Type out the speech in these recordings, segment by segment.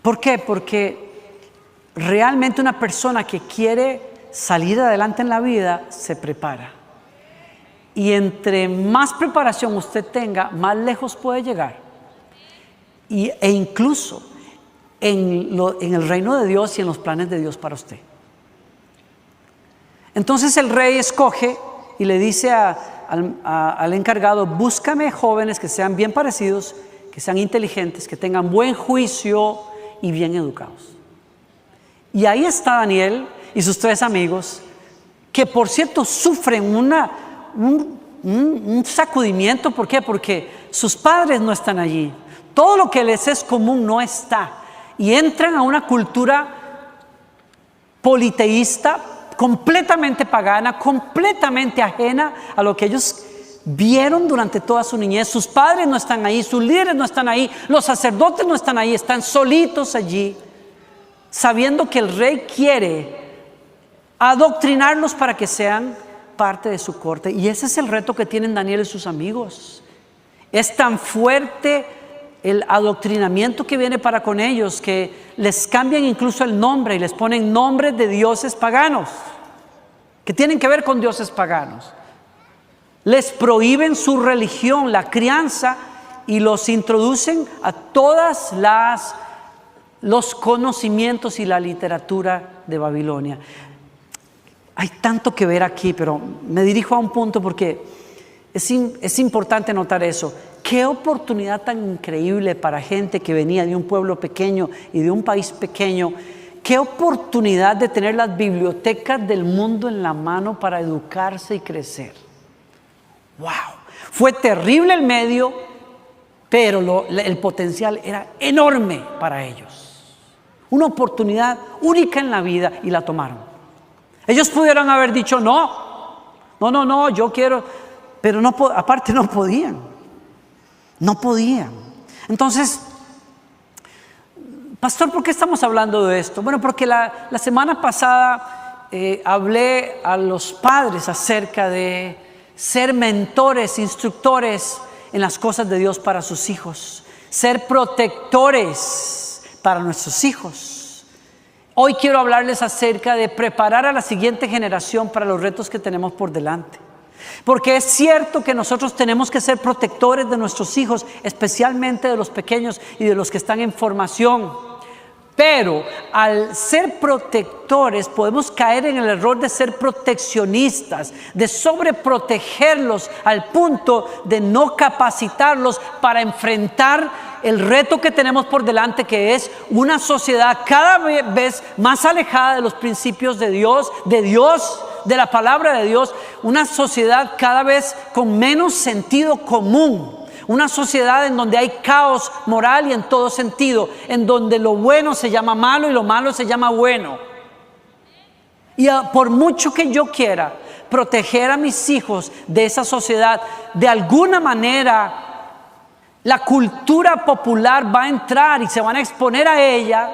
¿Por qué? Porque realmente una persona que quiere salir adelante en la vida se prepara. Y entre más preparación usted tenga, más lejos puede llegar. E incluso en el reino de Dios y en los planes de Dios para usted. Entonces el rey escoge y le dice al encargado: búscame jóvenes que sean bien parecidos, que sean inteligentes, que tengan buen juicio y bien educados. Y ahí está Daniel y sus 3 amigos, que por cierto sufren un sacudimiento. ¿Por qué? Porque sus padres no están allí. Todo lo que les es común no está. Y entran a una cultura politeísta, completamente pagana, completamente ajena a lo que ellos vieron durante toda su niñez. Sus padres no están ahí, sus líderes no están ahí, los sacerdotes no están ahí, están solitos allí, sabiendo que el rey quiere adoctrinarlos para que sean parte de su corte. Y ese es el reto que tienen Daniel y sus amigos. Es tan fuerte el adoctrinamiento que viene para con ellos que les cambian incluso el nombre y les ponen nombres de dioses paganos que tienen que ver con dioses paganos. Les prohíben su religión, la crianza, y los introducen a todas los conocimientos y la literatura de Babilonia. Hay tanto que ver aquí, pero me dirijo a un punto porque es importante notar eso. Qué oportunidad tan increíble para gente que venía de un pueblo pequeño y de un país pequeño. Qué oportunidad de tener las bibliotecas del mundo en la mano para educarse y crecer. ¡Wow! Fue terrible el medio, pero el potencial era enorme para ellos. Una oportunidad única en la vida y la tomaron. Ellos pudieron haber dicho no, yo quiero, pero no, aparte no podían. No podían. Entonces, pastor, ¿por qué estamos hablando de esto? Bueno, porque la semana pasada hablé a los padres acerca de ser mentores, instructores en las cosas de Dios para sus hijos, ser protectores para nuestros hijos. Hoy quiero hablarles acerca de preparar a la siguiente generación para los retos que tenemos por delante. Porque es cierto que nosotros tenemos que ser protectores de nuestros hijos, especialmente de los pequeños y de los que están en formación. Pero al ser protectores podemos caer en el error de ser proteccionistas, de sobreprotegerlos al punto de no capacitarlos para enfrentar el reto que tenemos por delante, que es una sociedad cada vez más alejada de los principios de Dios, de la palabra de Dios, una sociedad cada vez con menos sentido común, una sociedad en donde hay caos moral y en todo sentido, en donde lo bueno se llama malo y lo malo se llama bueno. Y por mucho que yo quiera proteger a mis hijos de esa sociedad, de alguna manera la cultura popular va a entrar y se van a exponer a ella.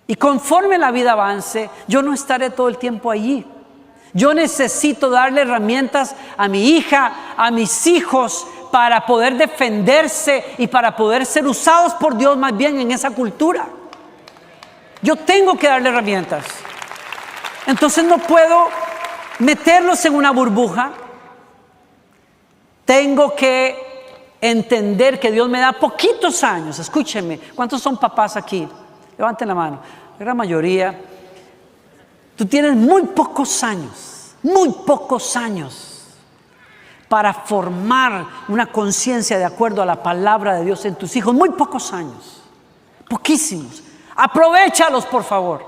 Y conforme la vida avance, yo no estaré todo el tiempo allí. Yo necesito darle herramientas a mi hija, a mis hijos, para poder defenderse y para poder ser usados por Dios más bien en esa cultura. Yo tengo que darle herramientas. Entonces no puedo meterlos en una burbuja. Tengo que entender que Dios me da poquitos años. Escúchenme, ¿cuántos son papás aquí? Levanten la mano. La gran mayoría. Tú tienes muy pocos años para formar una conciencia de acuerdo a la palabra de Dios en tus hijos. Muy pocos años, poquísimos. Aprovéchalos, por favor.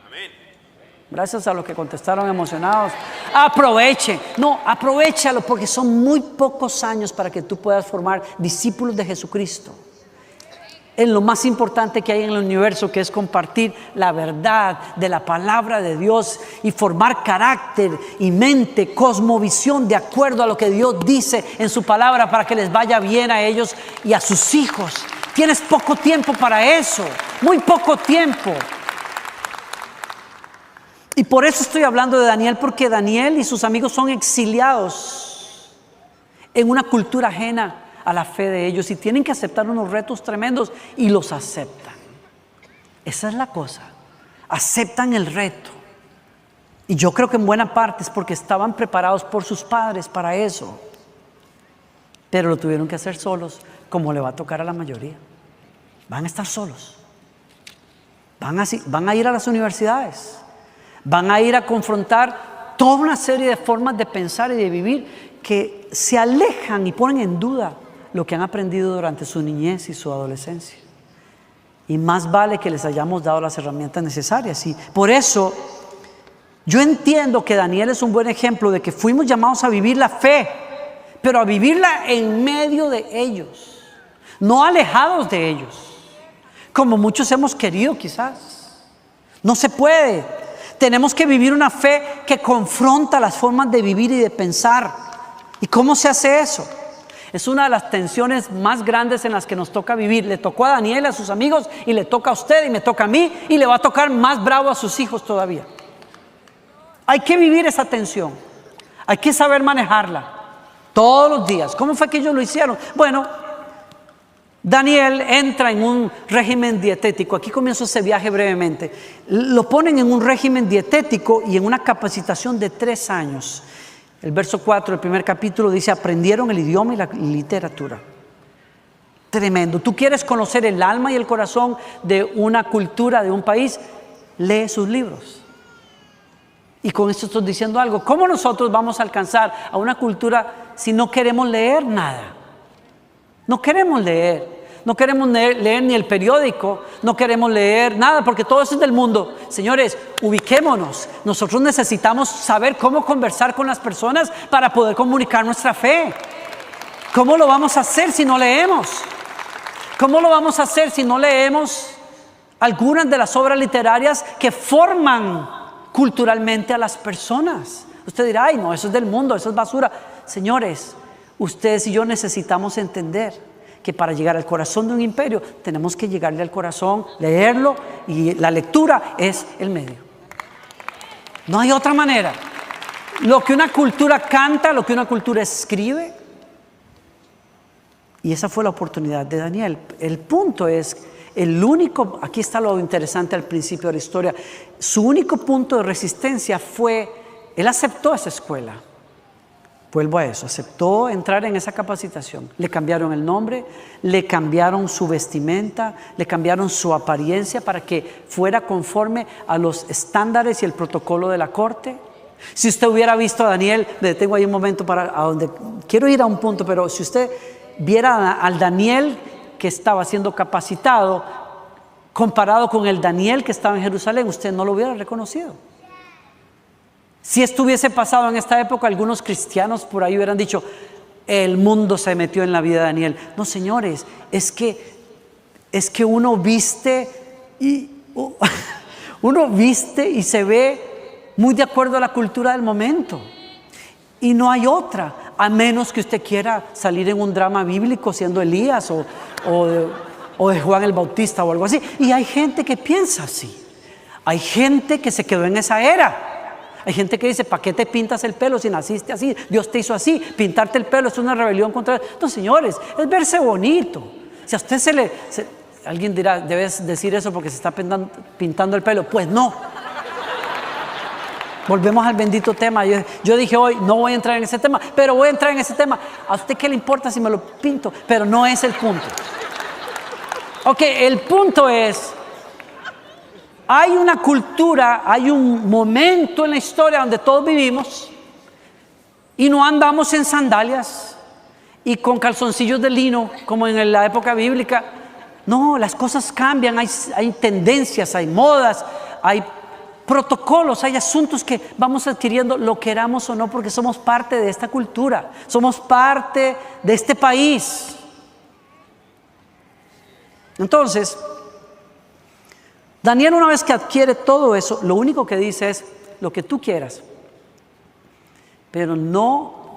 Amén. Gracias a los que contestaron emocionados. Aprovechalo, porque son muy pocos años para que tú puedas formar discípulos de Jesucristo en lo más importante que hay en el universo, que es compartir la verdad de la palabra de Dios y formar carácter y mente, cosmovisión de acuerdo a lo que Dios dice en su palabra para que les vaya bien a ellos y a sus hijos. Tienes poco tiempo para eso, muy poco tiempo. Y por eso estoy hablando de Daniel, porque Daniel y sus amigos son exiliados en una cultura ajena a la fe de ellos y tienen que aceptar unos retos tremendos y los aceptan. Esa es la cosa. Aceptan el reto. Y yo creo que en buena parte es porque estaban preparados por sus padres para eso. Pero lo tuvieron que hacer solos, como le va a tocar a la mayoría. Van a estar solos. Van a ir a las universidades. Van a ir a confrontar toda una serie de formas de pensar y de vivir que se alejan y ponen en duda lo que han aprendido durante su niñez y su adolescencia. Y más vale que les hayamos dado las herramientas necesarias. Y por eso yo entiendo que Daniel es un buen ejemplo de que fuimos llamados a vivir la fe, pero a vivirla en medio de ellos, no alejados de ellos, como muchos hemos querido quizás. No se puede. Tenemos que vivir una fe que confronta las formas de vivir y de pensar. ¿Y cómo se hace eso? Es una de las tensiones más grandes en las que nos toca vivir. Le tocó a Daniel, a sus amigos, y le toca a usted, y me toca a mí, y le va a tocar más bravo a sus hijos todavía. Hay que vivir esa tensión. Hay que saber manejarla todos los días. ¿Cómo fue que ellos lo hicieron? Bueno, Daniel entra en un régimen dietético. Aquí comienzo ese viaje brevemente. Lo ponen en un régimen dietético y en una capacitación de 3 años. El verso 4 del primer capítulo dice: aprendieron el idioma y la literatura. Tremendo. ¿Tú quieres conocer el alma y el corazón de una cultura, de un país? Lee sus libros. Y con esto estoy diciendo algo. ¿Cómo nosotros vamos a alcanzar a una cultura si no queremos leer nada? No queremos leer. No queremos leer ni el periódico, no queremos leer nada, porque todo eso es del mundo. Señores, ubiquémonos. Nosotros necesitamos saber cómo conversar con las personas para poder comunicar nuestra fe. ¿Cómo lo vamos a hacer si no leemos? ¿Cómo lo vamos a hacer si no leemos algunas de las obras literarias que forman culturalmente a las personas? Usted dirá: ay, no, eso es del mundo, eso es basura. Señores, ustedes y yo necesitamos entender que para llegar al corazón de un imperio tenemos que llegarle al corazón, leerlo, y la lectura es el medio. No hay otra manera. Lo que una cultura canta, lo que una cultura escribe. Y esa fue la oportunidad de Daniel. El punto es, aquí está lo interesante al principio de la historia, su único punto de resistencia fue, él aceptó esa escuela. Vuelvo a eso, aceptó entrar en esa capacitación. Le cambiaron el nombre, le cambiaron su vestimenta, le cambiaron su apariencia para que fuera conforme a los estándares y el protocolo de la corte. Si usted hubiera visto a Daniel, me detengo ahí un momento quiero ir a un punto, pero si usted viera al Daniel que estaba siendo capacitado, comparado con el Daniel que estaba en Jerusalén, usted no lo hubiera reconocido. Si esto hubiese pasado en esta época, algunos cristianos por ahí hubieran dicho: el mundo se metió en la vida de Daniel. No, señores, es que uno viste y se ve muy de acuerdo a la cultura del momento. Y no hay otra, a menos que usted quiera salir en un drama bíblico siendo Elías o de Juan el Bautista o algo así. Y hay gente que piensa así. Hay gente que se quedó en esa era. Hay gente que dice: ¿para qué te pintas el pelo si naciste así? Dios te hizo así. Pintarte el pelo es una rebelión contra Dios. No, señores, es verse bonito. Si a usted alguien dirá: debes decir eso porque se está pintando el pelo. Pues no. Volvemos al bendito tema. Yo dije hoy: no voy a entrar en ese tema, pero voy a entrar en ese tema. ¿A usted qué le importa si me lo pinto? Pero no es el punto. Ok, el punto es: hay una cultura, hay un momento en la historia donde todos vivimos y no andamos en sandalias y con calzoncillos de lino como en la época bíblica. No, las cosas cambian, hay tendencias, hay modas, hay protocolos, hay asuntos que vamos adquiriendo, lo queramos o no, porque somos parte de esta cultura, somos parte de este país. Entonces, Daniel, una vez que adquiere todo eso, lo único que dice es: lo que tú quieras, pero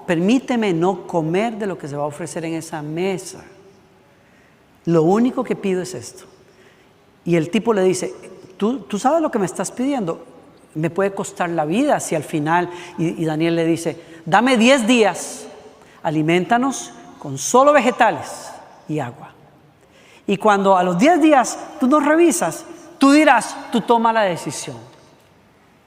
permíteme no comer de lo que se va a ofrecer en esa mesa. Lo único que pido es esto. Y el tipo le dice: ¿Tú sabes lo que me estás pidiendo? Me puede costar la vida si al final. Y Daniel le dice: dame 10 días, aliméntanos, con solo vegetales y agua. Y cuando a los 10 días tú nos revisas, tú dirás, tú toma la decisión.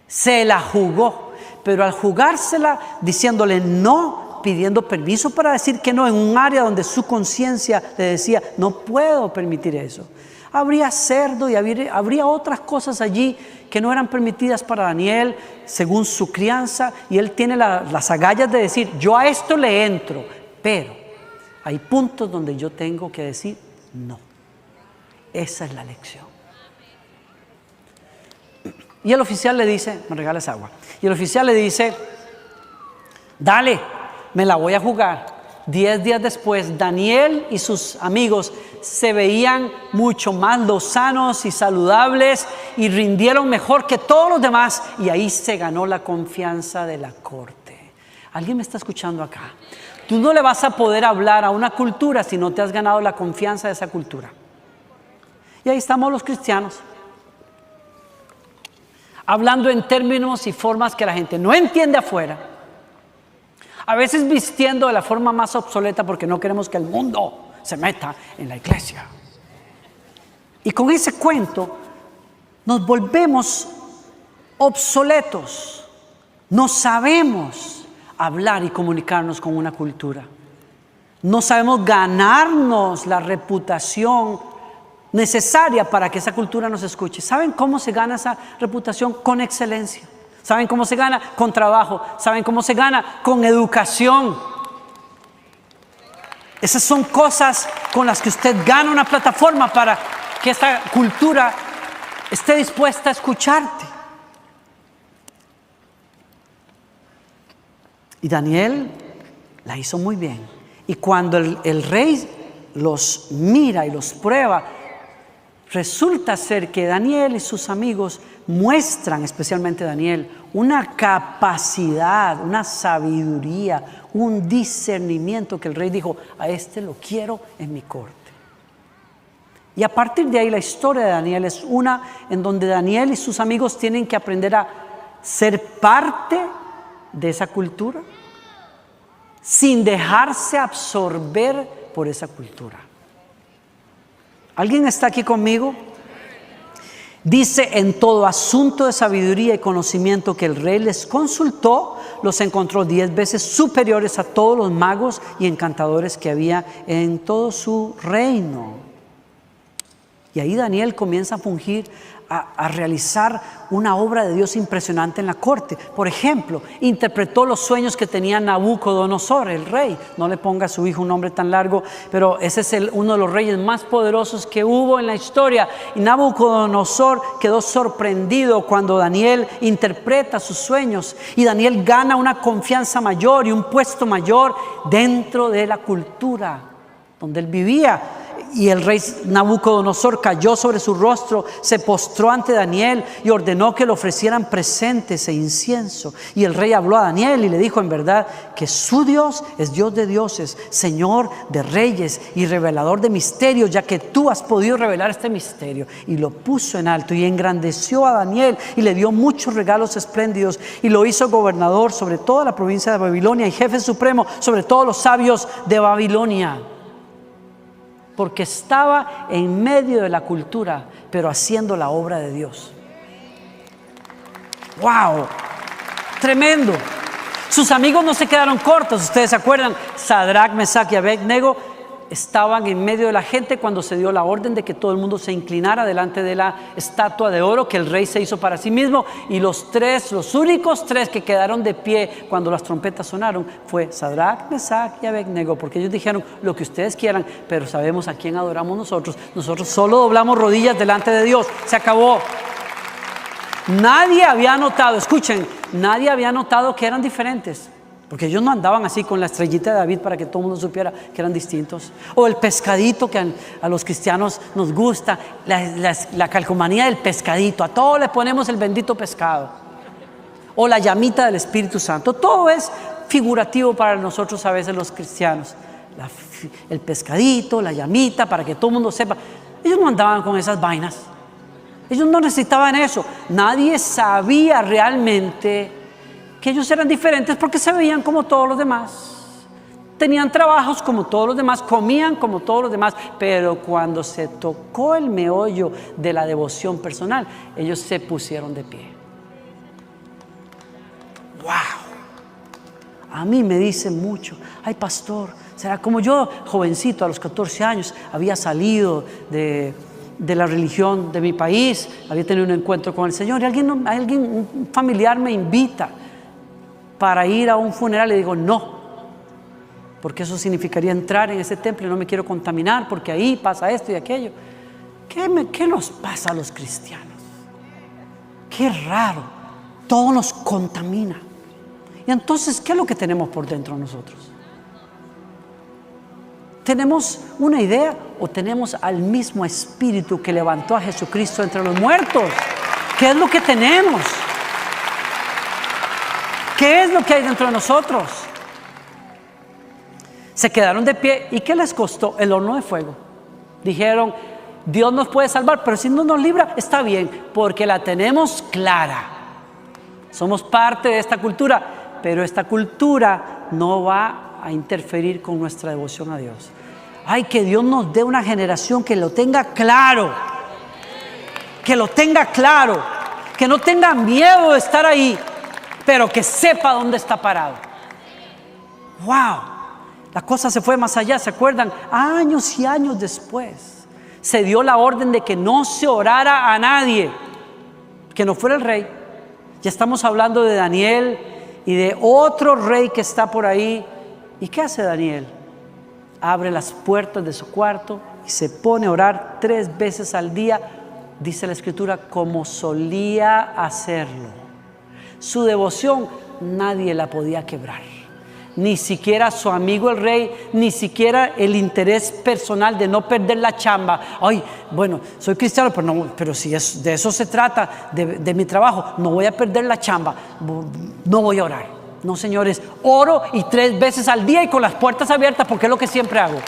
Se la jugó, pero al jugársela, diciéndole no, pidiendo permiso para decir que no, en un área donde su conciencia le decía, no puedo permitir eso. Habría cerdo y habría otras cosas allí que no eran permitidas para Daniel, según su crianza, y él tiene las agallas de decir, yo a esto le entro, pero hay puntos donde yo tengo que decir no. Esa es la lección. Y el oficial le dice, me regalas agua, y el oficial le dice, dale, me la voy a jugar. 10 días después, Daniel y sus amigos se veían mucho más lozanos y saludables y rindieron mejor que todos los demás, y ahí se ganó la confianza de la corte. ¿Alguien me está escuchando acá? Tú no le vas a poder hablar a una cultura si no te has ganado la confianza de esa cultura. Y ahí estamos los cristianos, hablando en términos y formas que la gente no entiende afuera. A veces vistiendo de la forma más obsoleta porque no queremos que el mundo se meta en la iglesia. Y con ese cuento nos volvemos obsoletos. No sabemos hablar y comunicarnos con una cultura. No sabemos ganarnos la reputación necesaria para que esa cultura nos escuche. ¿Saben cómo se gana esa reputación? Con excelencia. ¿Saben cómo se gana? Con trabajo. ¿Saben cómo se gana? Con educación. Esas son cosas con las que usted gana una plataforma para que esta cultura esté dispuesta a escucharte. Y Daniel la hizo muy bien. Y cuando el rey los mira y los prueba, resulta ser que Daniel y sus amigos muestran, especialmente Daniel, una capacidad, una sabiduría, un discernimiento que el rey dijo, a este lo quiero en mi corte. Y a partir de ahí la historia de Daniel es una en donde Daniel y sus amigos tienen que aprender a ser parte de esa cultura sin dejarse absorber por esa cultura. ¿Alguien está aquí conmigo? Dice, en todo asunto de sabiduría y conocimiento que el rey les consultó, los encontró 10 veces superiores a todos los magos y encantadores que había en todo su reino. Y ahí Daniel comienza a fungir, a realizar una obra de Dios impresionante en la corte. Por ejemplo, interpretó los sueños que tenía Nabucodonosor, el rey. No le ponga a su hijo un nombre tan largo, pero ese es uno de los reyes más poderosos que hubo en la historia. Y Nabucodonosor quedó sorprendido cuando Daniel interpreta sus sueños. Y Daniel gana una confianza mayor y un puesto mayor dentro de la cultura donde él vivía. Y el rey Nabucodonosor cayó sobre su rostro, se postró ante Daniel y ordenó que le ofrecieran presentes e incienso. Y el rey habló a Daniel y le dijo, en verdad que su Dios es Dios de dioses, Señor de reyes y revelador de misterios, ya que tú has podido revelar este misterio. Y lo puso en alto y engrandeció a Daniel y le dio muchos regalos espléndidos y lo hizo gobernador sobre toda la provincia de Babilonia y jefe supremo sobre todos los sabios de Babilonia. Porque estaba en medio de la cultura, pero haciendo la obra de Dios. ¡Wow! Tremendo. Sus amigos no se quedaron cortos. Ustedes se acuerdan, Sadrach, Mesach y Abednego estaban en medio de la gente cuando se dio la orden de que todo el mundo se inclinara delante de la estatua de oro que el rey se hizo para sí mismo. Y los únicos tres que quedaron de pie cuando las trompetas sonaron fue Sadrach, Mesach y Abednego, porque ellos dijeron lo que ustedes quieran, pero sabemos a quién adoramos nosotros. Nosotros solo doblamos rodillas delante de Dios. Se acabó. Nadie había notado, escuchen, nadie había notado que eran diferentes. Porque ellos no andaban así con la estrellita de David para que todo el mundo supiera que eran distintos. O el pescadito que a los cristianos nos gusta, la calcomanía del pescadito. A todos le ponemos el bendito pescado. O la llamita del Espíritu Santo. Todo es figurativo para nosotros a veces los cristianos. El pescadito, la llamita, para que todo el mundo sepa. Ellos no andaban con esas vainas. Ellos no necesitaban eso. Nadie sabía realmente que ellos eran diferentes porque se veían como todos los demás. tenían trabajos como todos los demás, comían como todos los demás, pero cuando se tocó el meollo de la devoción personal, ellos se pusieron de pie. ¡Wow! A mí me dicen mucho, ay pastor, será como yo, jovencito, a los 14 años, había salido de la religión de mi país, había tenido un encuentro con el Señor y un familiar me invita para ir a un funeral y digo no, porque eso significaría entrar en ese templo y no me quiero contaminar porque ahí pasa esto y aquello. ¿Qué nos pasa a los cristianos? Qué raro, todo nos contamina. Y entonces, ¿qué es lo que tenemos por dentro nosotros? ¿Tenemos una idea o tenemos al mismo Espíritu que levantó a Jesucristo entre los muertos? ¿Qué es lo que tenemos? ¿Qué es lo que hay dentro de nosotros? Se quedaron de pie. ¿Y qué les costó? El horno de fuego. Dijeron, Dios nos puede salvar, pero si no nos libra, está bien, porque la tenemos clara. Somos parte de esta cultura, pero esta cultura no va a interferir con nuestra devoción a Dios. Ay, que Dios nos dé una generación que lo tenga claro, que lo tenga claro, que no tenga miedo de estar ahí, pero que sepa dónde está parado. ¡Wow! La cosa se fue más allá, ¿se acuerdan? Años y años después se dio la orden de que no se orara a nadie que no fuera el rey. Ya estamos hablando de Daniel y de otro rey que está por ahí. ¿Y qué hace Daniel? Abre las puertas de su cuarto y se pone a orar 3 veces al día, dice la Escritura, como solía hacerlo. Su devoción nadie la podía quebrar, ni siquiera su amigo el rey, ni siquiera el interés personal de no perder la chamba. Ay, bueno, soy cristiano, pero si de eso se trata, de mi trabajo, no voy a perder la chamba, no voy a orar. No, señores, oro y 3 veces al día y con las puertas abiertas, porque es lo que siempre hago.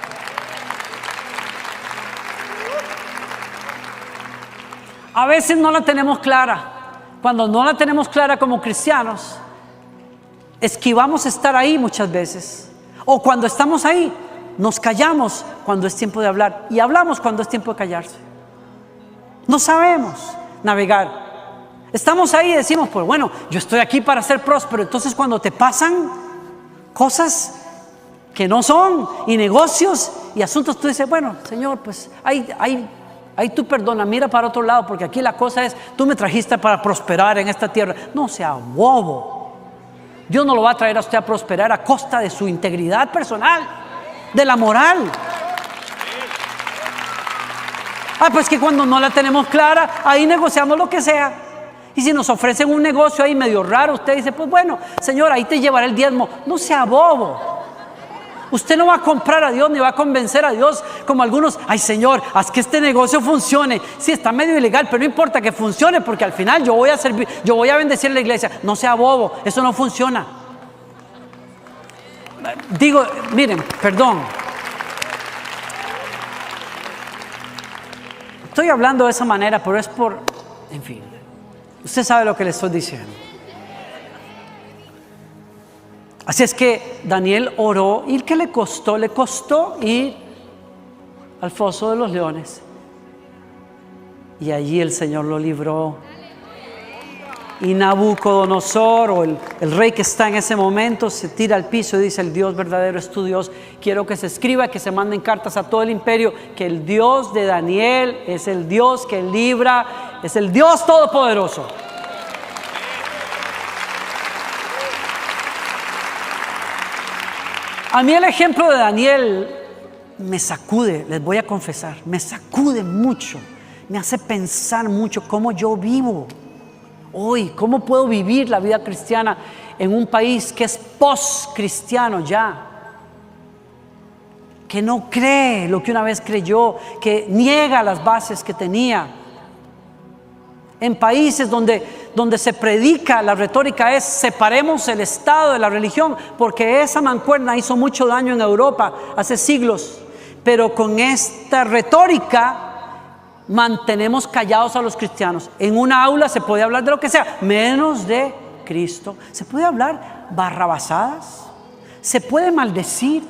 A veces no la tenemos clara. Cuando no la tenemos clara como cristianos, esquivamos estar ahí muchas veces. O cuando estamos ahí, nos callamos cuando es tiempo de hablar y hablamos cuando es tiempo de callarse. No sabemos navegar. Estamos ahí y decimos, pues bueno, yo estoy aquí para ser próspero. Entonces cuando te pasan cosas que no son, y negocios y asuntos, tú dices, bueno, Señor, pues ahí tú perdona, mira para otro lado, porque aquí la cosa es, tú me trajiste para prosperar en esta tierra. No sea bobo. Dios no lo va a traer a usted a prosperar a costa de su integridad personal, de la moral. Pues que cuando no la tenemos clara, ahí negociamos lo que sea. Y si nos ofrecen un negocio ahí medio raro, usted dice, pues bueno, Señor, ahí te llevaré el diezmo. No sea bobo. Usted no va a comprar a Dios ni va a convencer a Dios como algunos. Ay, Señor, haz que este negocio funcione. Sí, está medio ilegal, pero no importa que funcione, porque al final yo voy a servir, yo voy a bendecir a la iglesia. No sea bobo, eso no funciona. Digo, miren, perdón. Estoy hablando de esa manera, pero es por, en fin, usted sabe lo que le estoy diciendo. Así es que Daniel oró. ¿Y qué le costó? Le costó ir al foso de los leones. Y allí el Señor lo libró. Y Nabucodonosor, o el rey que está en ese momento, se tira al piso y dice, el Dios verdadero es tu Dios. Quiero que se escriba, que se manden cartas a todo el imperio, que el Dios de Daniel es el Dios que libra, es el Dios todopoderoso. A mí el ejemplo de Daniel me sacude, les voy a confesar, me sacude mucho, me hace pensar mucho cómo yo vivo hoy, cómo puedo vivir la vida cristiana en un país que es post-cristiano ya, que no cree lo que una vez creyó, que niega las bases que tenía. En países donde se predica, la retórica es separemos el Estado de la religión, porque esa mancuerna hizo mucho daño en Europa hace siglos. Pero con esta retórica mantenemos callados a los cristianos. En una aula se puede hablar de lo que sea, menos de Cristo. Se puede hablar barrabasadas, se puede maldecir,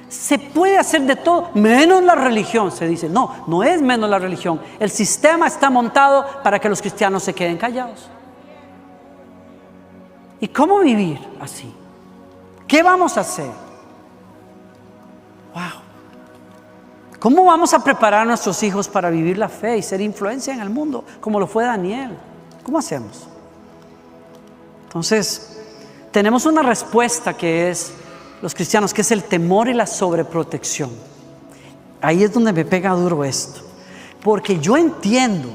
Se puede hacer de todo, menos la religión, se dice. No, no es menos la religión. El sistema está montado para que los cristianos se queden callados. ¿Y cómo vivir así? ¿Qué vamos a hacer? Wow. ¿Cómo vamos a preparar a nuestros hijos para vivir la fe y ser influencia en el mundo, como lo fue Daniel? ¿Cómo hacemos? Entonces, tenemos una respuesta que es, los cristianos, que es el temor y la sobreprotección. Ahí es donde me pega duro esto. Porque yo entiendo,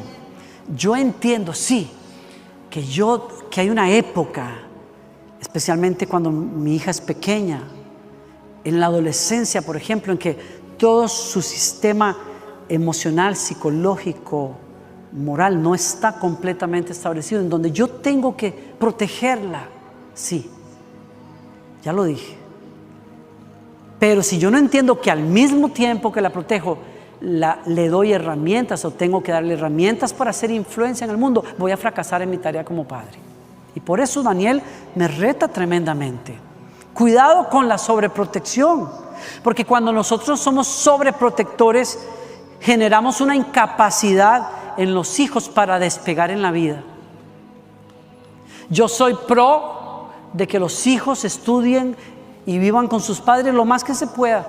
sí, que hay una época, especialmente cuando mi hija es pequeña, en la adolescencia, por ejemplo, en que todo su sistema emocional, psicológico, moral no está completamente establecido, en donde yo tengo que protegerla, sí, ya lo dije. Pero si yo no entiendo que al mismo tiempo que la protejo, le doy herramientas o tengo que darle herramientas para hacer influencia en el mundo, voy a fracasar en mi tarea como padre. Y por eso Daniel me reta tremendamente. Cuidado con la sobreprotección, porque cuando nosotros somos sobreprotectores, generamos una incapacidad en los hijos para despegar en la vida. Yo soy pro de que los hijos estudien y vivan con sus padres lo más que se pueda.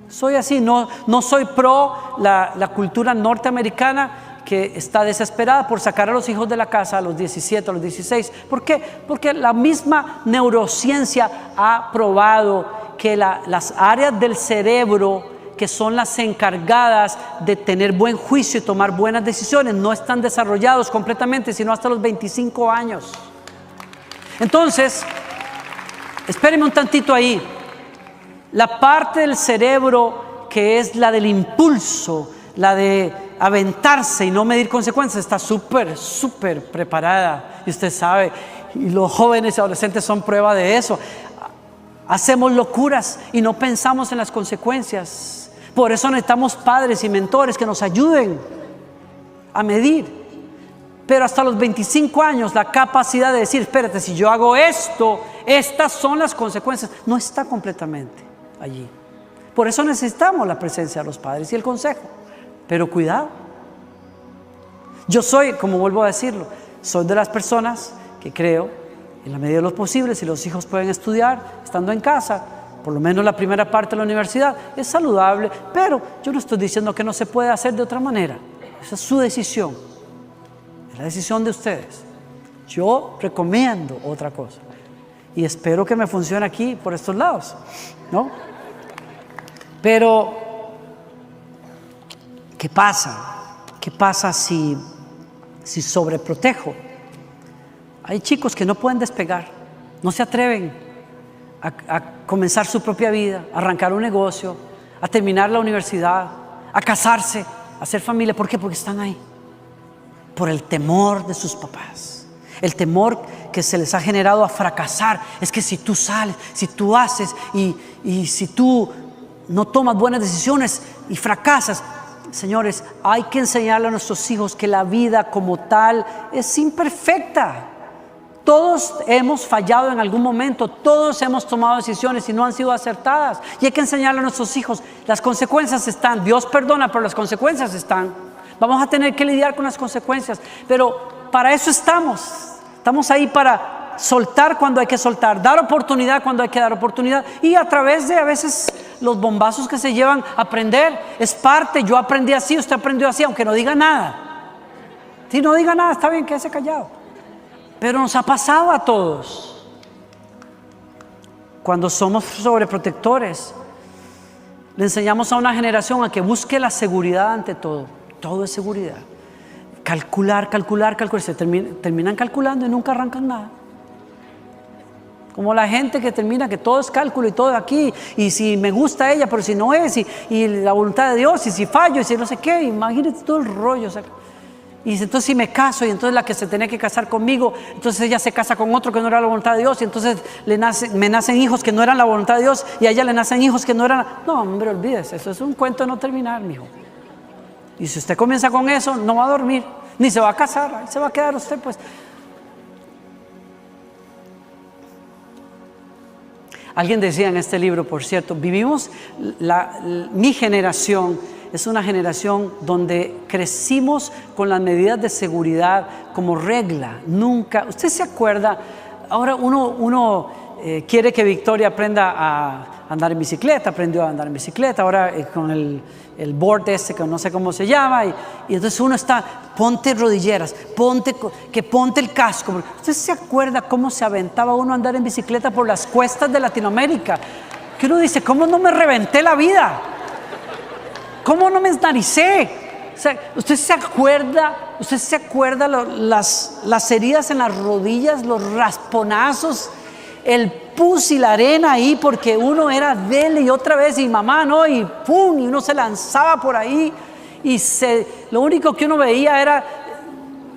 Soy así, no soy pro la cultura norteamericana que está desesperada por sacar a los hijos de la casa a los 17, a los 16. ¿Por qué? Porque la misma neurociencia ha probado que las áreas del cerebro que son las encargadas de tener buen juicio y tomar buenas decisiones no están desarrollados completamente, sino hasta los 25 años. Entonces, espérenme un tantito ahí. La parte del cerebro que es la del impulso, la de aventarse y no medir consecuencias, está súper preparada. Y usted sabe, y los jóvenes y adolescentes son prueba de eso. Hacemos locuras y no pensamos en las consecuencias. Por eso necesitamos padres y mentores que nos ayuden a medir. Pero hasta los 25 años la capacidad de decir, espérate, si yo hago esto, estas son las consecuencias, no está completamente allí. Por eso necesitamos la presencia de los padres y el consejo. Pero cuidado. Yo soy, como vuelvo a decirlo, soy de las personas que creo, en la medida de lo posible, si los hijos pueden estudiar estando en casa, por lo menos la primera parte de la universidad, es saludable, pero yo no estoy diciendo que no se puede hacer de otra manera. Esa es su decisión, es la decisión de ustedes. Yo recomiendo otra cosa y espero que me funcione aquí por estos lados, ¿no? Pero, ¿qué pasa? ¿Qué pasa si sobreprotejo? Hay chicos que no pueden despegar, no se atreven a comenzar su propia vida, a arrancar un negocio, a terminar la universidad, a casarse, a hacer familia. ¿Por qué? Porque están ahí. Por el temor de sus papás. El temor que se les ha generado a fracasar. Es que si tú sales, si tú haces y si tú no tomas buenas decisiones y fracasas. Señores, hay que enseñarle a nuestros hijos que la vida como tal es imperfecta. Todos hemos fallado en algún momento, todos hemos tomado decisiones y no han sido acertadas. Y hay que enseñarle a nuestros hijos, las consecuencias están, Dios perdona, pero las consecuencias están. Vamos a tener que lidiar con las consecuencias, pero para eso estamos ahí para soltar cuando hay que soltar, dar oportunidad cuando hay que dar oportunidad y a través de a veces los bombazos que se llevan a aprender, es parte. Yo aprendí así, usted aprendió así, aunque no diga nada. Si no diga nada, está bien, quédese callado. Pero nos ha pasado a todos. Cuando somos sobreprotectores, le enseñamos a una generación a que busque la seguridad ante todo. Todo es seguridad. Calcular. Se terminan calculando y nunca arrancan nada. Como la gente que termina que todo es cálculo y todo aquí. Y si me gusta ella, pero si no es. Y la voluntad de Dios. Y si fallo, y si no sé qué. Imagínate todo el rollo. O sea, y entonces si me caso y entonces la que se tenía que casar conmigo, entonces ella se casa con otro que no era la voluntad de Dios y entonces me nacen hijos que no eran la voluntad de Dios y a ella le nacen hijos que no eran. No, hombre, olvídese, eso es un cuento de no terminar, mijo. Y si usted comienza con eso, no va a dormir, ni se va a casar, ahí se va a quedar usted pues. Alguien decía en este libro, por cierto, mi generación es una generación donde crecimos con las medidas de seguridad como regla. Nunca, usted se acuerda, ahora uno quiere que Victoria aprenda a andar en bicicleta, aprendió a andar en bicicleta, ahora con el board que no sé cómo se llama, y entonces uno está, ponte rodilleras, ponte el casco. ¿Usted se acuerda cómo se aventaba uno a andar en bicicleta por las cuestas de Latinoamérica? Que uno dice, ¿cómo no me reventé la vida? ¿Cómo no me esnaricé? O sea, ¿usted se acuerda las heridas en las rodillas, los rasponazos, el pus y la arena ahí, porque uno era dele y otra vez y mamá no, y pum, y uno se lanzaba por ahí y lo único que uno veía era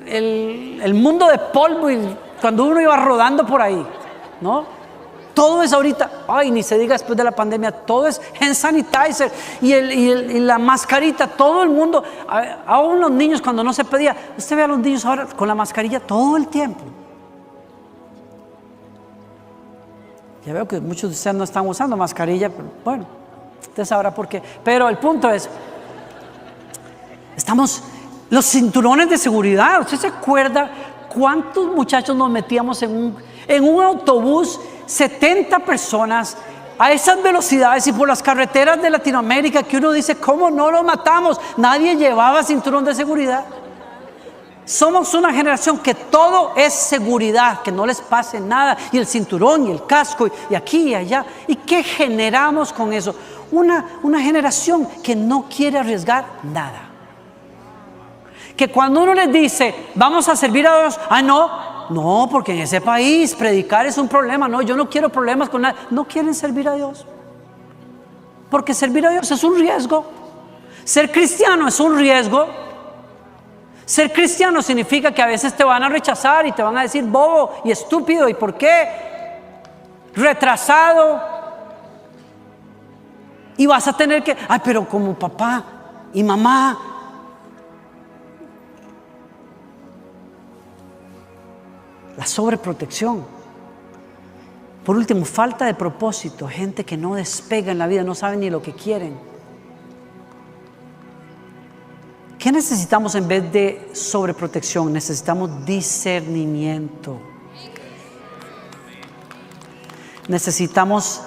el mundo de polvo, y cuando uno iba rodando por ahí, ¿no? Todo es ahorita, ay, ni se diga después de la pandemia, todo es hand sanitizer y la mascarita, todo el mundo, aún los niños cuando no se pedía, usted ve a los niños ahora con la mascarilla todo el tiempo. Ya veo que muchos de ustedes no están usando mascarilla, pero bueno, usted sabrá por qué. Pero el punto es, los cinturones de seguridad. ¿Usted se acuerda cuántos muchachos nos metíamos en un autobús, 70 personas, a esas velocidades y por las carreteras de Latinoamérica, que uno dice, ¿cómo no lo matamos? Nadie llevaba cinturón de seguridad. Somos una generación que todo es seguridad, que no les pase nada, y el cinturón y el casco y aquí y allá. ¿Y qué generamos con eso? Una generación que no quiere arriesgar nada. Que cuando uno les dice, vamos a servir a Dios, no, porque en ese país predicar es un problema. No, yo no quiero problemas con nada. No quieren servir a Dios, porque servir a Dios es un riesgo. Ser cristiano es un riesgo. Ser cristiano significa que a veces te van a rechazar y te van a decir bobo y estúpido, ¿y por qué? Retrasado. Y vas a tener que, pero como papá y mamá. La sobreprotección. Por último, falta de propósito. Gente que no despega en la vida, no sabe ni lo que quieren. ¿Qué necesitamos en vez de sobreprotección? Necesitamos discernimiento. Necesitamos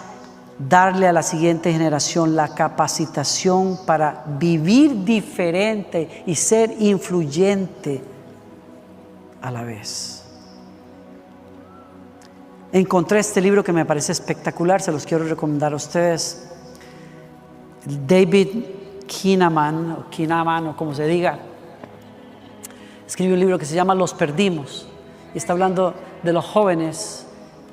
darle a la siguiente generación la capacitación para vivir diferente y ser influyente a la vez. Encontré este libro que me parece espectacular, se los quiero recomendar a ustedes. David Kinnaman, o como se diga, escribió un libro que se llama Los Perdimos, y está hablando de los jóvenes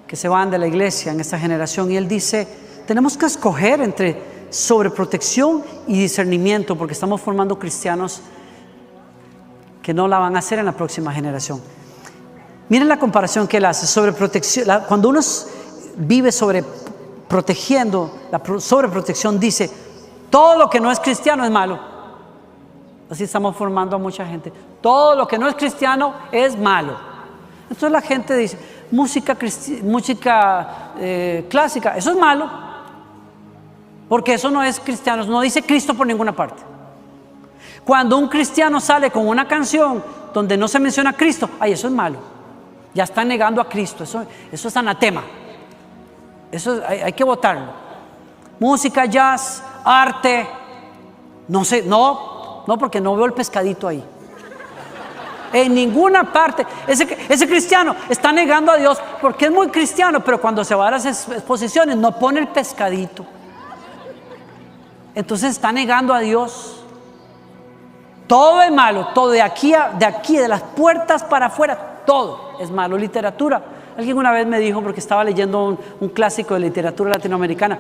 que se van de la iglesia en esta generación, y él dice, tenemos que escoger entre sobreprotección y discernimiento, porque estamos formando cristianos que no la van a hacer en la próxima generación. Miren la comparación que él hace. Sobreprotección, cuando uno vive sobreprotegiendo, la sobreprotección dice, todo lo que no es cristiano es malo. Así estamos formando a mucha gente. Todo lo que no es cristiano es malo. Entonces la gente dice, música clásica, eso es malo, porque eso no es cristiano, no dice Cristo por ninguna parte. Cuando un cristiano sale con una canción donde no se menciona a Cristo, eso es malo. Ya está negando a Cristo, eso es anatema. Eso hay que votarlo. Música, jazz, arte, no sé, no, porque no veo el pescadito ahí. En ninguna parte. Ese cristiano está negando a Dios porque es muy cristiano, pero cuando se va a las exposiciones no pone el pescadito. Entonces está negando a Dios. Todo es malo, todo de aquí, de las puertas para afuera, todo es malo. Literatura. Alguien una vez me dijo, porque estaba leyendo un clásico de literatura latinoamericana,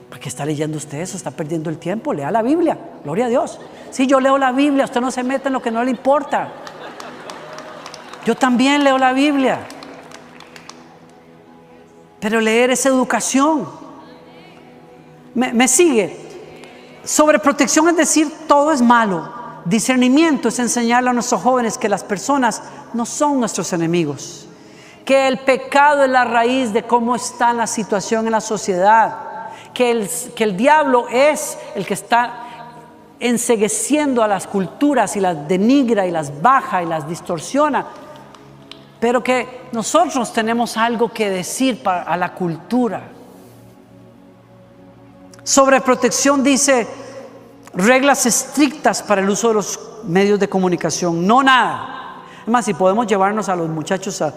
¿para qué está leyendo usted eso? Está perdiendo el tiempo, lea la Biblia, gloria a Dios. Sí, yo leo la Biblia, usted no se mete en lo que no le importa. Yo también leo la Biblia. Pero leer es educación. Me sigue. Sobreprotección es decir, todo es malo. Discernimiento es enseñarle a nuestros jóvenes que las personas no son nuestros enemigos, que el pecado es la raíz de cómo está la situación en la sociedad, que el diablo es el que está encegueciendo a las culturas y las denigra y las baja y las distorsiona, pero que nosotros tenemos algo que decir a la cultura. Sobreprotección dice reglas estrictas para el uso de los medios de comunicación, no nada. Además, si podemos llevarnos a los muchachos a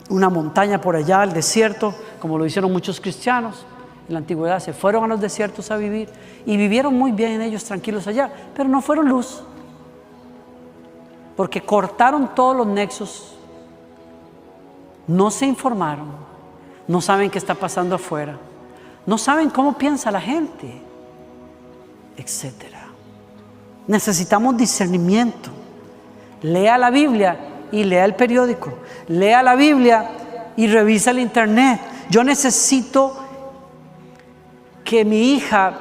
una montaña por allá, al desierto, como lo hicieron muchos cristianos en la antigüedad, se fueron a los desiertos a vivir y vivieron muy bien ellos tranquilos allá, pero no fueron luz, porque cortaron todos los nexos, no se informaron, no saben qué está pasando afuera, no saben cómo piensa la gente, etcétera. Necesitamos discernimiento. Lea la Biblia y lea el periódico. Lea la Biblia y revisa el internet. Yo necesito que mi hija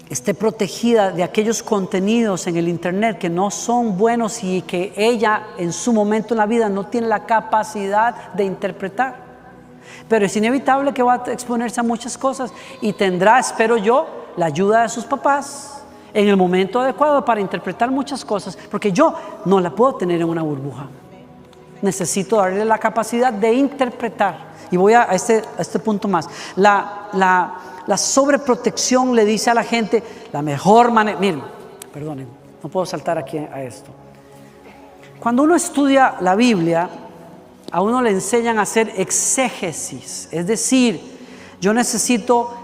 esté protegida de aquellos contenidos en el internet que no son buenos y que ella en su momento en la vida no tiene la capacidad de interpretar. Pero es inevitable que va a exponerse a muchas cosas y tendrá, espero yo, la ayuda de sus papás en el momento adecuado para interpretar muchas cosas, porque yo no la puedo tener en una burbuja. Necesito darle la capacidad de interpretar. Y voy a este punto más. La sobreprotección le dice a la gente la mejor manera. Miren, perdonen, no puedo saltar aquí a esto. Cuando uno estudia la Biblia, a uno le enseñan a hacer exégesis, es decir, yo necesito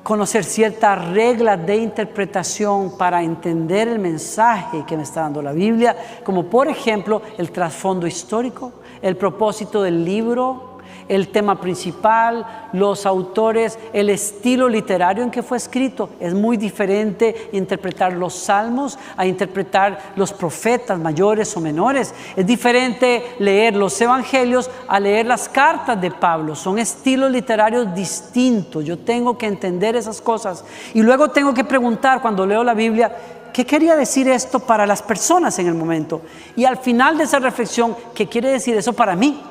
conocer ciertas reglas de interpretación para entender el mensaje que me está dando la Biblia, como por ejemplo el trasfondo histórico, el propósito del libro, el tema principal, los autores, el estilo literario en que fue escrito. Es muy diferente interpretar los salmos a interpretar los profetas mayores o menores. Es diferente leer los evangelios a leer las cartas de Pablo. Son estilos literarios distintos. Yo tengo que entender esas cosas y luego tengo que preguntar cuando leo la Biblia, ¿qué quería decir esto para las personas en el momento? Y al final de esa reflexión, ¿qué quiere decir eso para mí?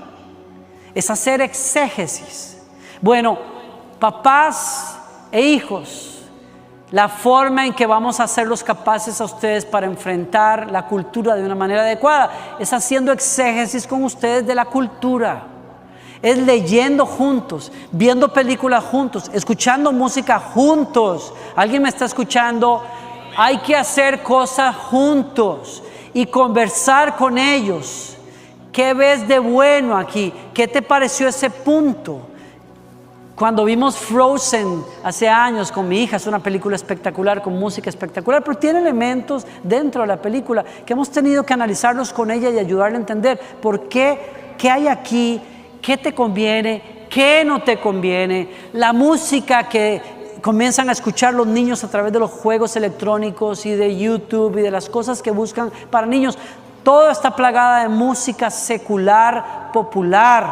Es hacer exégesis. Bueno, papás e hijos, la forma en que vamos a hacerlos capaces a ustedes para enfrentar la cultura de una manera adecuada es haciendo exégesis con ustedes de la cultura. Es leyendo juntos, viendo películas juntos, escuchando música juntos. ¿Alguien me está escuchando? Hay que hacer cosas juntos y conversar con ellos. ¿Qué ves de bueno aquí? ¿Qué te pareció ese punto? Cuando vimos Frozen hace años con mi hija, es una película espectacular, con música espectacular, pero tiene elementos dentro de la película que hemos tenido que analizarlos con ella y ayudarle a entender por qué, qué hay aquí, qué te conviene, qué no te conviene. La música que comienzan a escuchar los niños a través de los juegos electrónicos y de YouTube y de las cosas que buscan para niños. Todo está plagada de música secular, popular.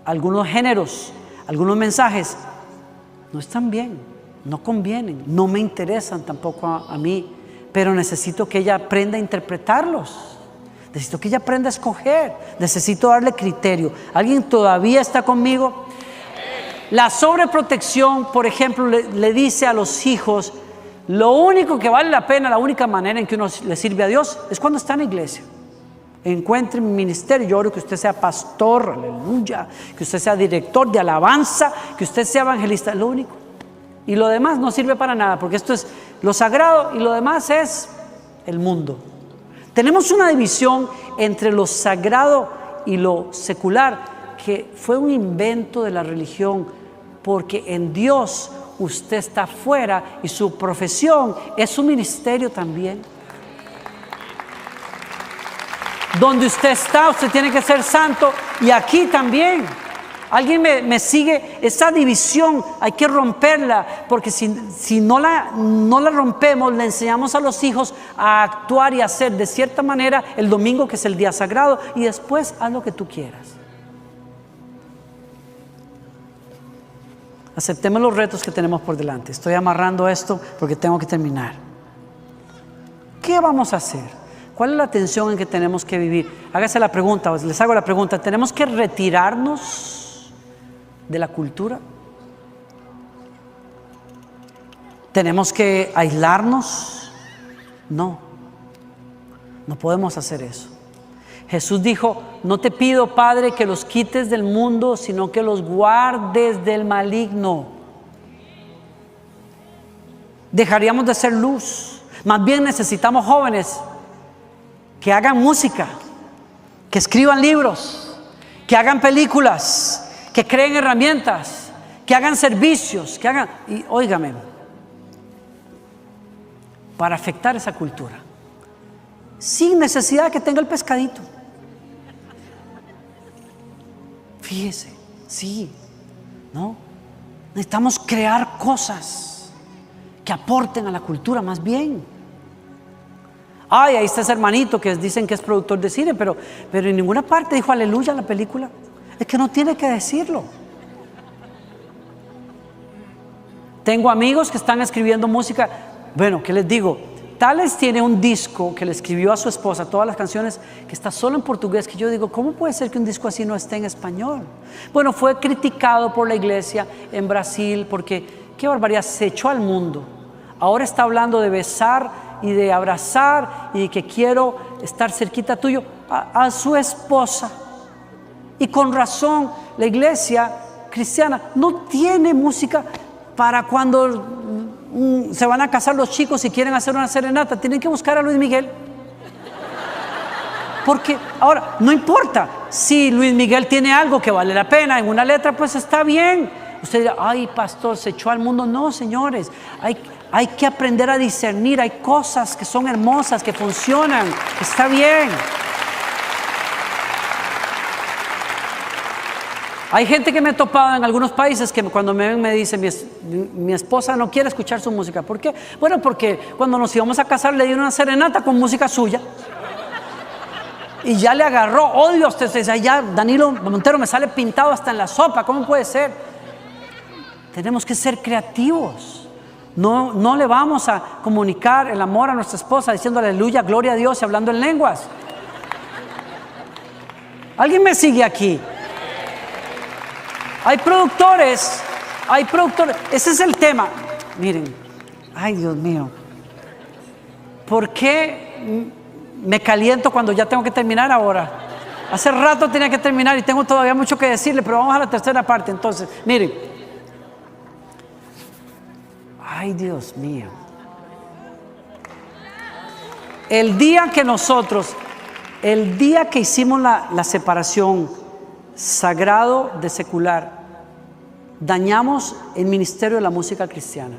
Algunos géneros, algunos mensajes no están bien, no convienen, no me interesan tampoco a mí, pero necesito que ella aprenda a interpretarlos. Necesito que ella aprenda a escoger, necesito darle criterio. ¿Alguien todavía está conmigo? La sobreprotección, por ejemplo, le dice a los hijos, lo único que vale la pena, la única manera en que uno le sirve a Dios es cuando está en la iglesia. Encuentre mi ministerio. Yo oro que usted sea pastor, aleluya, que usted sea director de alabanza, que usted sea evangelista, lo único. Y lo demás no sirve para nada, porque esto es lo sagrado y lo demás es el mundo. Tenemos una división entre lo sagrado y lo secular, que fue un invento de la religión, porque en Dios usted está fuera y su profesión es su ministerio también. Donde usted está, usted tiene que ser santo, y aquí también. ¿Alguien me sigue? Esa división hay que romperla, porque si no la rompemos, le enseñamos a los hijos a actuar y a hacer de cierta manera el domingo, que es el día sagrado, y después haz lo que tú quieras. Aceptemos los retos que tenemos por delante. Estoy amarrando esto porque tengo que terminar. ¿Qué vamos a hacer? ¿Cuál es la tensión en que tenemos que vivir? Hágase la pregunta, les hago la pregunta, ¿tenemos que retirarnos de la cultura? ¿Tenemos que aislarnos? No podemos hacer eso. Jesús dijo, no te pido, Padre, que los quites del mundo, sino que los guardes del maligno. Dejaríamos de ser luz. Más bien necesitamos jóvenes que hagan música, que escriban libros, que hagan películas, que creen herramientas, que hagan servicios, y óigame, para afectar esa cultura, sin necesidad de que tenga el pescadito. Fíjese, sí, ¿no? Necesitamos crear cosas que aporten a la cultura más bien. Ay, ahí está ese hermanito que dicen que es productor de cine, pero en ninguna parte dijo aleluya a la película. Es que no tiene que decirlo. Tengo amigos que están escribiendo música. Bueno, ¿qué les digo? Tales tiene un disco que le escribió a su esposa, todas las canciones, que está solo en portugués, que yo digo, ¿cómo puede ser que un disco así no esté en español? Bueno, fue criticado por la iglesia en Brasil porque, qué barbaridad, se echó al mundo. Ahora está hablando de besar y de abrazar y que quiero estar cerquita tuyo a su esposa. Y con razón, la iglesia cristiana no tiene música para cuando se van a casar los chicos y quieren hacer una serenata. Tienen que buscar a Luis Miguel. Porque ahora, no importa si Luis Miguel tiene algo que vale la pena en una letra, pues está bien. Usted dirá, ay, pastor, se echó al mundo. No, señores, hay que aprender a discernir. Hay cosas que son hermosas, que funcionan, está bien. Hay gente que me he topado en algunos países que cuando me ven me dicen, mi esposa no quiere escuchar su música. ¿Por qué? Bueno, porque cuando nos íbamos a casar le dieron una serenata con música suya. Y ya le agarró odio a usted. Ya Danilo Montero me sale pintado hasta en la sopa. ¿Cómo puede ser? Tenemos que ser creativos. No le vamos a comunicar el amor a nuestra esposa diciendo aleluya, gloria a Dios y hablando en lenguas. ¿Alguien me sigue aquí? Hay productores, ese es el tema. Miren, ay Dios mío, ¿por qué me caliento cuando ya tengo que terminar ahora? Hace rato tenía que terminar y tengo todavía mucho que decirle, pero vamos a la tercera parte. Entonces, miren, ay Dios mío, el día que hicimos la separación sagrado de secular, dañamos el ministerio de la música cristiana.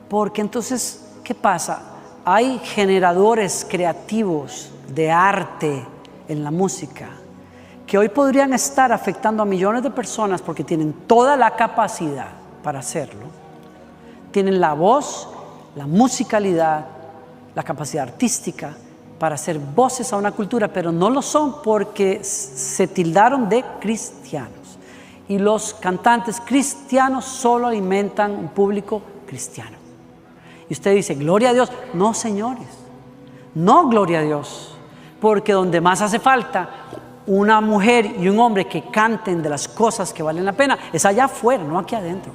Porque entonces, ¿qué pasa? Hay generadores creativos de arte en la música que hoy podrían estar afectando a millones de personas porque tienen toda la capacidad para hacerlo. Tienen la voz, la musicalidad, la capacidad artística para hacer voces a una cultura, pero no lo son porque se tildaron de cristianos. Y los cantantes cristianos solo alimentan un público cristiano. Y usted dice, gloria a Dios. No, señores, no gloria a Dios, porque donde más hace falta una mujer y un hombre que canten de las cosas que valen la pena es allá afuera, no aquí adentro.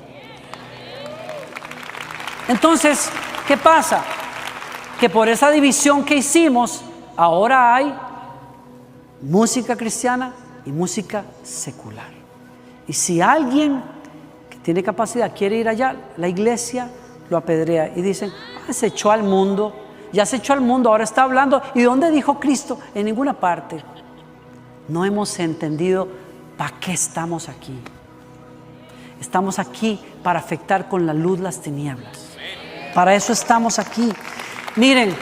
Entonces, ¿qué pasa? Que por esa división que hicimos, ahora hay música cristiana y música secular. Y si alguien que tiene capacidad quiere ir allá, la iglesia lo apedrea y dicen, se echó al mundo, ya se echó al mundo, ahora está hablando. ¿Y dónde dijo Cristo? En ninguna parte. No hemos entendido para qué estamos aquí. Estamos aquí para afectar con la luz las tinieblas. Para eso estamos aquí. Miren,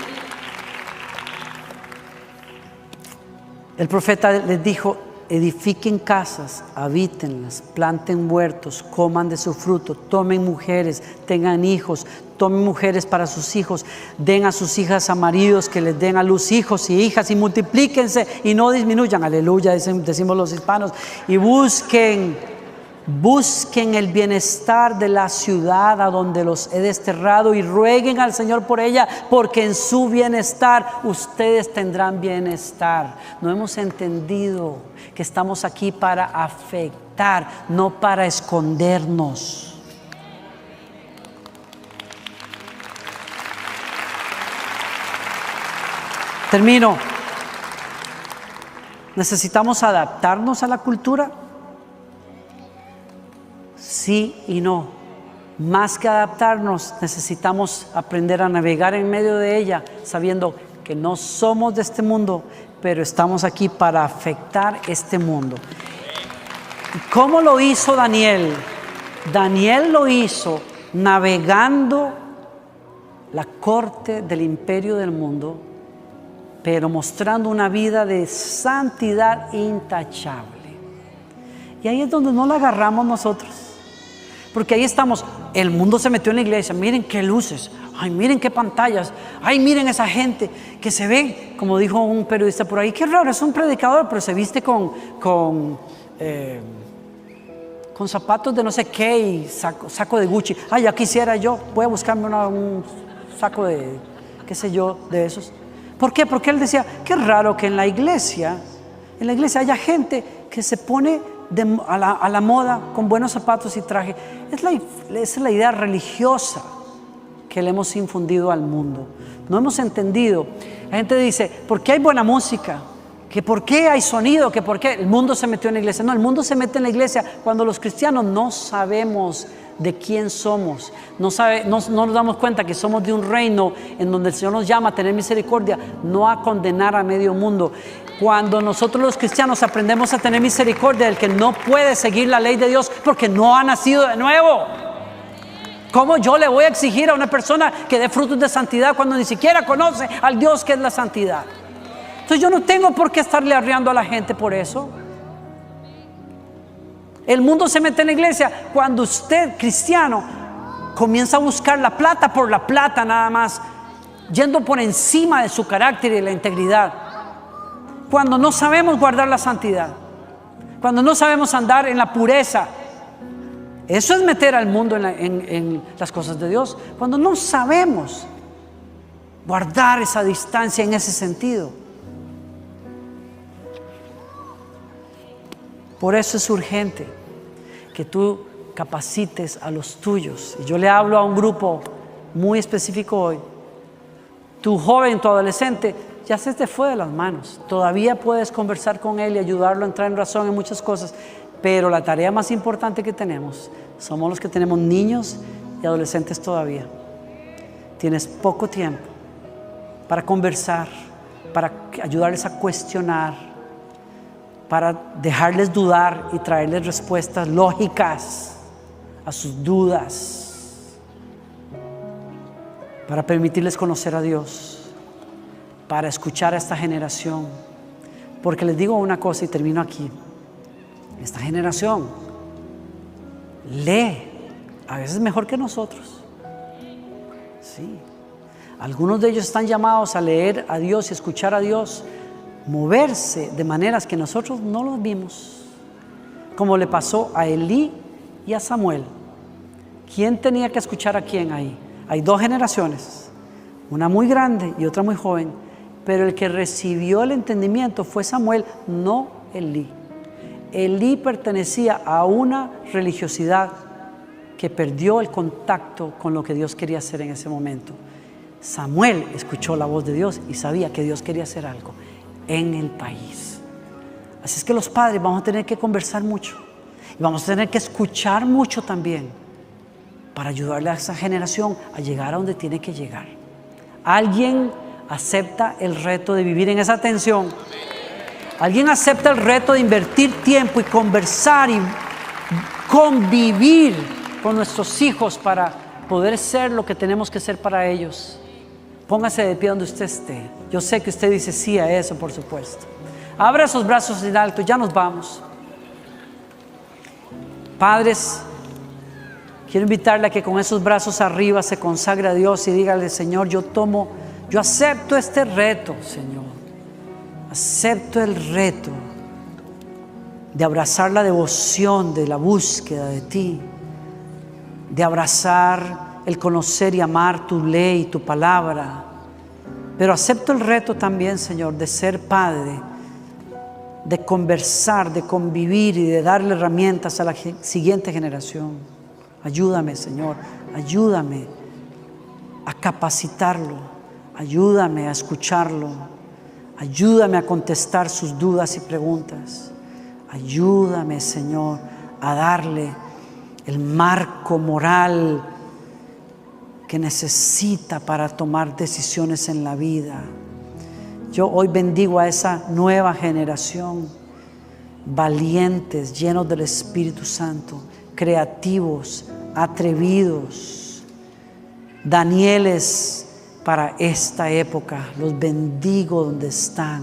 el profeta les dijo, edifiquen casas, habítenlas, planten huertos, coman de su fruto, tomen mujeres, tengan hijos, tomen mujeres para sus hijos, den a sus hijas a maridos que les den a luz hijos y hijas y multiplíquense y no disminuyan, aleluya, decimos los hispanos, y busquen Busquen el bienestar de la ciudad a donde los he desterrado y rueguen al Señor por ella, porque en su bienestar ustedes tendrán bienestar. No hemos entendido que estamos aquí para afectar, no para escondernos. Termino. ¿Necesitamos adaptarnos a la cultura? Sí y no. Más que adaptarnos, necesitamos aprender a navegar en medio de ella, sabiendo que no somos de este mundo, pero estamos aquí para afectar este mundo. ¿Y cómo lo hizo Daniel? Daniel lo hizo navegando la corte del imperio del mundo, pero mostrando una vida de santidad intachable. Y ahí es donde no la agarramos nosotros. Porque ahí estamos, el mundo se metió en la iglesia, miren qué luces, ay miren qué pantallas, ay miren esa gente que se ve, como dijo un periodista por ahí, qué raro, es un predicador, pero se viste con zapatos de no sé qué y saco de Gucci. Ay, ya quisiera yo, voy a buscarme un saco de, qué sé yo, de esos. ¿Por qué? Porque él decía, qué raro que en la iglesia haya gente que se pone a la moda con buenos zapatos y traje. Esa es la idea religiosa que le hemos infundido al mundo. No hemos entendido. La gente dice, ¿por qué hay buena música? ¿Que por qué hay sonido? ¿Que por qué el mundo se metió en la iglesia? No, el mundo se mete en la iglesia cuando los cristianos no sabemos de quién somos. No nos damos cuenta que somos de un reino en donde el Señor nos llama a tener misericordia, no a condenar a medio mundo. Cuando nosotros los cristianos aprendemos a tener misericordia del que no puede seguir la ley de Dios porque no ha nacido de nuevo. ¿Cómo yo le voy a exigir a una persona que dé frutos de santidad cuando ni siquiera conoce al Dios que es la santidad? Entonces yo no tengo por qué estarle arreando a la gente por eso. El mundo se mete en la iglesia cuando usted, cristiano, comienza a buscar la plata por la plata nada más, yendo por encima de su carácter y de la integridad. Cuando no sabemos guardar la santidad, cuando no sabemos andar en la pureza, eso es meter al mundo en las cosas de Dios. Cuando no sabemos guardar esa distancia en ese sentido. Por eso es urgente que tú capacites a los tuyos. Y yo le hablo a un grupo muy específico hoy. Tu joven, tu adolescente, ya se te fue de las manos. Todavía puedes conversar con él y ayudarlo a entrar en razón en muchas cosas. Pero la tarea más importante que tenemos somos los que tenemos niños y adolescentes todavía. Tienes poco tiempo para conversar, para ayudarles a cuestionar, para dejarles dudar y traerles respuestas lógicas a sus dudas, para permitirles conocer a Dios, para escuchar a esta generación. Porque les digo una cosa y termino aquí. Esta generación lee a veces mejor que nosotros. Sí. Algunos de ellos están llamados a leer a Dios y escuchar a Dios, moverse de maneras que nosotros no los vimos, como le pasó a Elí y a Samuel. ¿Quién tenía que escuchar a quién ahí? Hay dos generaciones, una muy grande y otra muy joven, pero el que recibió el entendimiento fue Samuel, no Elí. Elí pertenecía a una religiosidad que perdió el contacto con lo que Dios quería hacer en ese momento. Samuel escuchó la voz de Dios y sabía que Dios quería hacer algo en el país. Así es que los padres vamos a tener que conversar mucho y vamos a tener que escuchar mucho también para ayudarle a esa generación a llegar a donde tiene que llegar. ¿Alguien acepta el reto de vivir en esa tensión? ¿Alguien acepta el reto de invertir tiempo y conversar y convivir con nuestros hijos para poder ser lo que tenemos que ser para ellos? Póngase de pie donde usted esté. Yo sé que usted dice sí a eso, por supuesto. Abra esos brazos en alto, ya nos vamos. Padres, quiero invitarle a que con esos brazos arriba se consagre a Dios y dígale: Señor, yo acepto este reto, Señor. Acepto el reto de abrazar la devoción, de la búsqueda de ti, de abrazar el conocer y amar tu ley, tu palabra. Pero acepto el reto también, Señor, de ser padre, de conversar, de convivir y de darle herramientas a la siguiente generación. Ayúdame, Señor, ayúdame a capacitarlo, ayúdame a escucharlo, ayúdame a contestar sus dudas y preguntas. Ayúdame, Señor, a darle el marco moral que necesita para tomar decisiones en la vida. Yo hoy bendigo a esa nueva generación, valientes, llenos del Espíritu Santo, creativos, atrevidos, Danieles para esta época. Los bendigo donde están,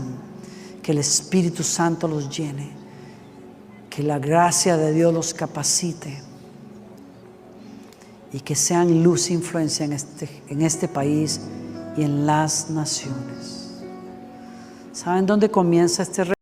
que el Espíritu Santo los llene, que la gracia de Dios los capacite y que sean luz e influencia en este país y en las naciones. ¿Saben dónde comienza este reto?